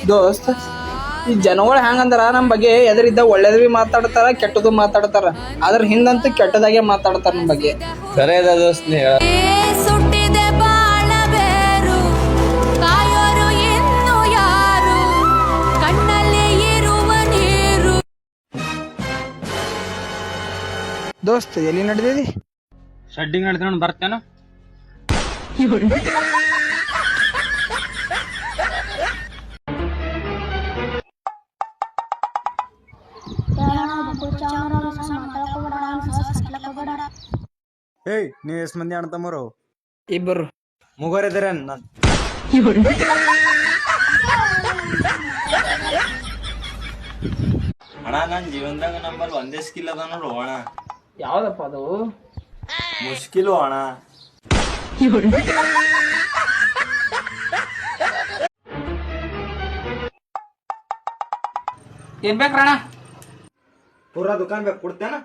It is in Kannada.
ದೋಸ್ತ್ ಈ ಜನಗಳು ಹೆಂಗಂದ್ರ ನಮ್ಮ ಬಗ್ಗೆ ಎದರಿದ್ದ ಒಳ್ಳೇದ್ ಬಿ ಮಾತಾಡ್ತಾರ ಕೆಟ್ಟದು ಮಾತಾಡ್ತಾರ ಅದ್ರ ಹಿಂದಂತೂ ಕೆಟ್ಟದಾಗೆ ಮಾತಾಡ್ತಾರ ನಮ್ಮ ಬಗ್ಗೆ. ಸರಿ ಅದ ದೋಸ್ತ್ ನೀ ಹೇಳ. ದೋಸ್ತ್ ಎಲ್ಲಿ ನಡೆದಿದಿ? ಶೆಡ್ಡಿಂಗ್ ನಡ್ಕೊಂಡು ಬರ್ತೇನ. ಏಯ್ ನೀವ್ ಎಷ್ಟ್ ಮಂದಿ ಅಣ್ಣ ತಮ್ಮರು? ಇಬ್ಬರು. ಮುಗೋರಿದ್ರೆ ಅಣ್ಣ ನನ್ ಜೀವನದಾಗ ನಂಬಲ್ ಒಂದೇ ಸ್ಕಿಲ್ ಅದ ನೋಡು ಅಣ್ಣ. ಯಾವ್ದಪ್ಪ ಅದು? ಮುಷ್ಕಿಲು ಅಣ್ಣ. ಏನ್ ಬೇಕ್ರಣ? ಪೂರಾ ದುಕಾನ್ ಬೇಕು ಕೊಡ್ತೇನ?